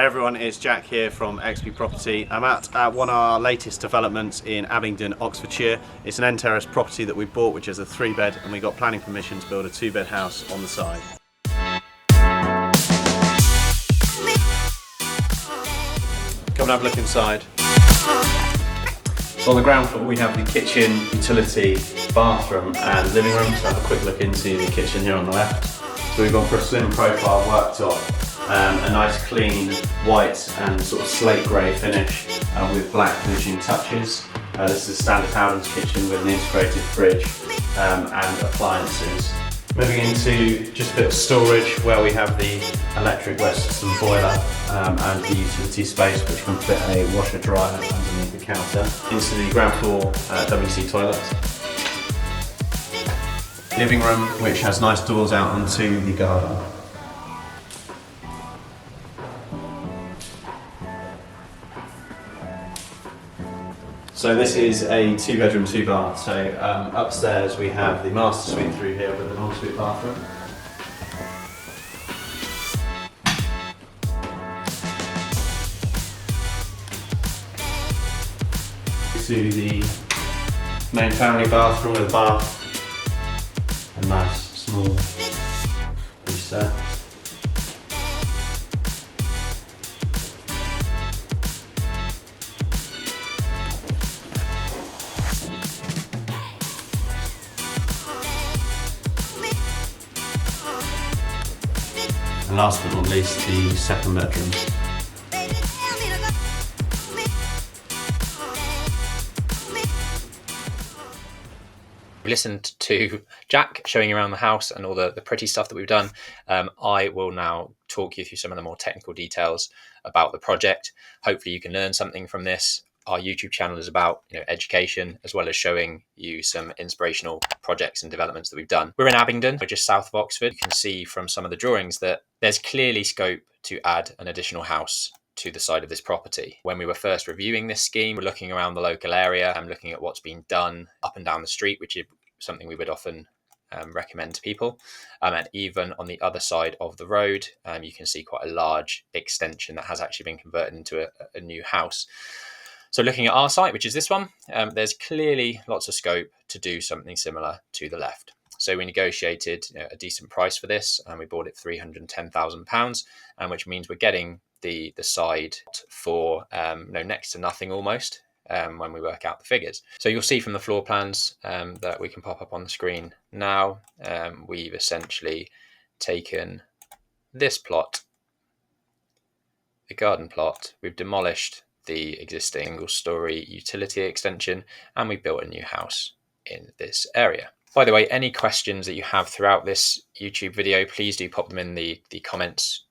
everyone, it's Jack here from XP Property. I'm at one of our latest developments in Abingdon, Oxfordshire. It's an end terrace property that we bought, which is a 3-bed, and we got planning permission to build a 2-bed house on the side. Come and have a look inside. So on the ground floor we have the kitchen, utility, bathroom and living room. So have a quick look into the kitchen here on the left. So we've gone for a slim profile worktop. A nice clean white and sort of slate grey finish with black finishing touches. This is a standard Howden's kitchen with an integrated fridge and appliances. Moving into just a bit of storage where we have the electric wet system boiler and the utility space, which can fit a washer dryer underneath the counter. Into the ground floor WC toilet. Living room, which has nice doors out onto the garden. So this is a 2-bedroom, 2-bath. So upstairs we have the master suite through here with an ensuite bathroom. To the main family bathroom with a bath, a nice small reset. And last but not least, the second bedroom. We've listened to Jack showing you around the house and all the pretty stuff that we've done. I will now talk you through some of the more technical details about the project. Hopefully you can learn something from this. Our YouTube channel is about education, as well as showing you some inspirational projects and developments that we've done. We're in Abingdon, we're just south of Oxford. You can see from some of the drawings that there's clearly scope to add an additional house to the side of this property. When we were first reviewing this scheme, we're looking around the local area and looking at what's been done up and down the street, which is something we would often recommend to people. And even on the other side of the road, you can see quite a large extension that has actually been converted into a new house. So looking at our site, which is this one, there's clearly lots of scope to do something similar to the left. So we negotiated a decent price for this, and we bought it £310,000, which means we're getting the side for next to nothing almost when we work out the figures. So you'll see from the floor plans that we can pop up on the screen now. We've essentially taken this plot, the garden plot, we've demolished the existing single-storey utility extension, and we built a new house in this area. By the way, any questions that you have throughout this YouTube video, please do pop them in the comments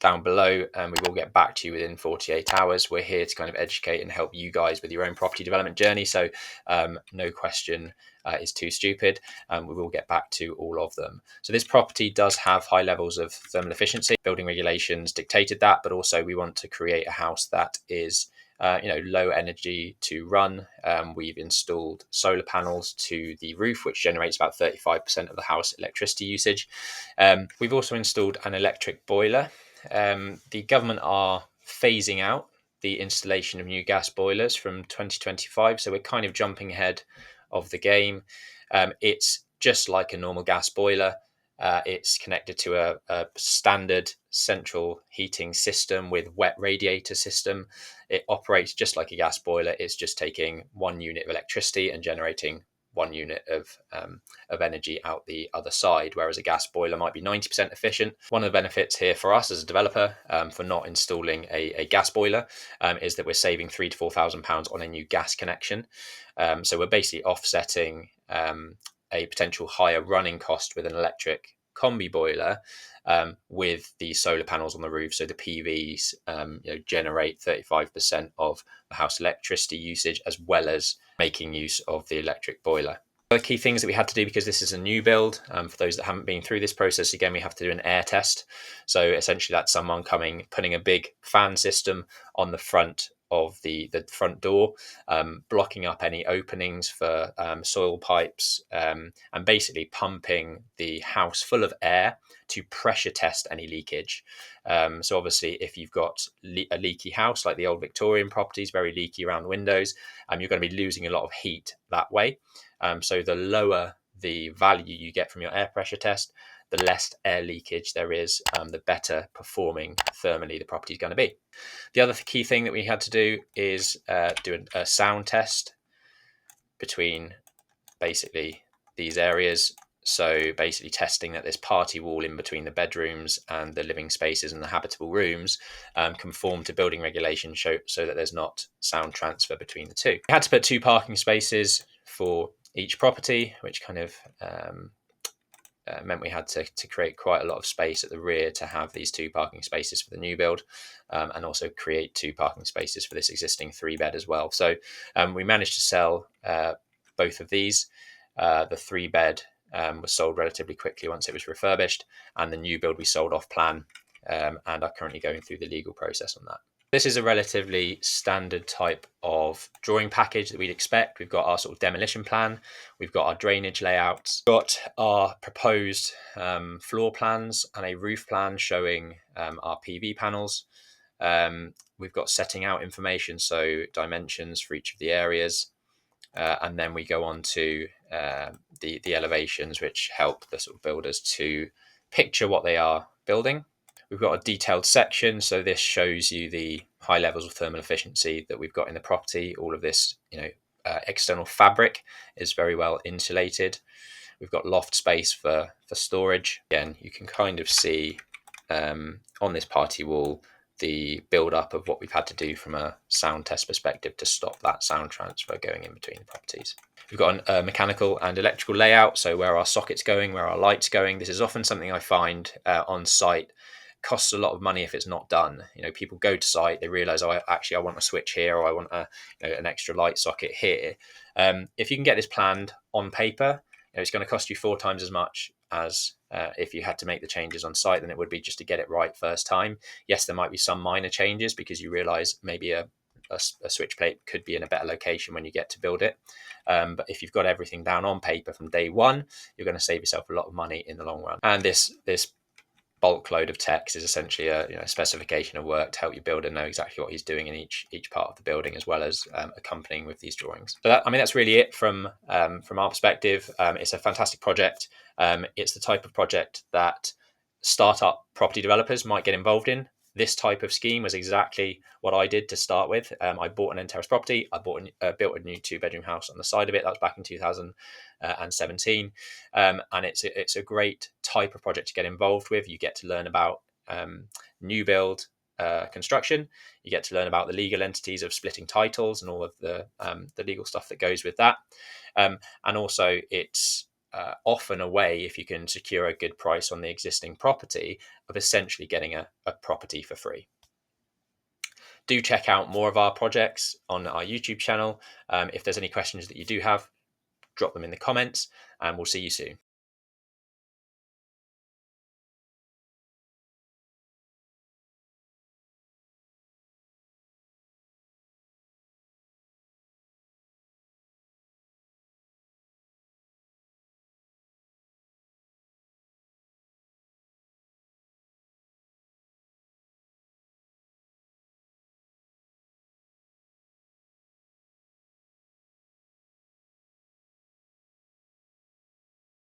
down below, and we will get back to you within 48 hours. We're here to kind of educate and help you guys with your own property development journey, so no question is too stupid, and we will get back to all of them. So this property does have high levels of thermal efficiency. Building regulations dictated that, but also we want to create a house that is low energy to run. We've installed solar panels to the roof, which generates about 35% of the house electricity usage. We've also installed an electric boiler. The government are phasing out the installation of new gas boilers from 2025, so we're kind of jumping ahead of the game. It's just like a normal gas boiler. It's connected to a standard central heating system with wet radiator system. It operates just like a gas boiler. It's just taking 1 unit of electricity and generating 1 unit of energy out the other side, whereas a gas boiler might be 90% efficient. One of the benefits here for us as a developer for not installing a gas boiler is that we're saving £3,000 to £4,000 on a new gas connection. So we're basically offsetting a potential higher running cost with an electric combi boiler with the solar panels on the roof. So the PVs generate 35% of the house electricity usage, as well as making use of the electric boiler. The key things that we had to do, because this is a new build, for those that haven't been through this process, again, we have to do an air test. So essentially that's someone putting a big fan system on the front of the front door, blocking up any openings for soil pipes, and basically pumping the house full of air to pressure test any leakage. So obviously, if you've got a leaky house like the old Victorian properties, very leaky around the windows, you're going to be losing a lot of heat that way. So the lower the value you get from your air pressure test, the less air leakage there is, the better performing thermally the property is going to be. The other key thing that we had to do is do a sound test between basically these areas. So basically testing that this party wall in between the bedrooms and the living spaces and the habitable rooms conform to building regulations, so that there's not sound transfer between the two. We had to put 2 parking spaces for each property, which kind of meant we had to create quite a lot of space at the rear to have these 2 parking spaces for the new build, and also create 2 parking spaces for this existing 3-bed as well. So we managed to sell both of these. The 3-bed was sold relatively quickly once it was refurbished, and the new build we sold off plan, and are currently going through the legal process on that. This is a relatively standard type of drawing package that we'd expect. We've got our sort of demolition plan, we've got our drainage layouts, we've got our proposed floor plans and a roof plan showing our PV panels. We've got setting out information, so dimensions for each of the areas. And then we go on to the elevations, which help the sort of builders to picture what they are building. We've got a detailed section, so this shows you the high levels of thermal efficiency that we've got in the property. All of this, external fabric is very well insulated. We've got loft space for storage. Again, you can kind of see on this party wall the build up of what we've had to do from a sound test perspective to stop that sound transfer going in between the properties. We've got a mechanical and electrical layout, so where our sockets going, where our lights going. This is often something I find on site costs a lot of money if it's not done. People go to site, they realize, I want a switch here, or I want an extra light socket here. If you can get this planned on paper, it's going to cost you 4 times as much as if you had to make the changes on site than it would be just to get it right first time. Yes, there might be some minor changes because you realize maybe a switch plate could be in a better location when you get to build it. But if you've got everything down on paper from day one, you're going to save yourself a lot of money in the long run. And this bulk load of text is essentially a specification of work to help your builder know exactly what he's doing in each part of the building, as well as accompanying with these drawings. So that's really it from our perspective. It's a fantastic project. It's the type of project that startup property developers might get involved in. This type of scheme was exactly what I did to start with. I bought an end terrace property. I built a new 2-bedroom house on the side of it. That was back in 2017, and it's a great type of project to get involved with. You get to learn about new build construction. You get to learn about the legal entities of splitting titles and all of the legal stuff that goes with that, and also it's often a way, if you can secure a good price on the existing property, of essentially getting a property for free. Do check out more of our projects on our YouTube channel. If there's any questions that you do have, drop them in the comments, and we'll see you soon.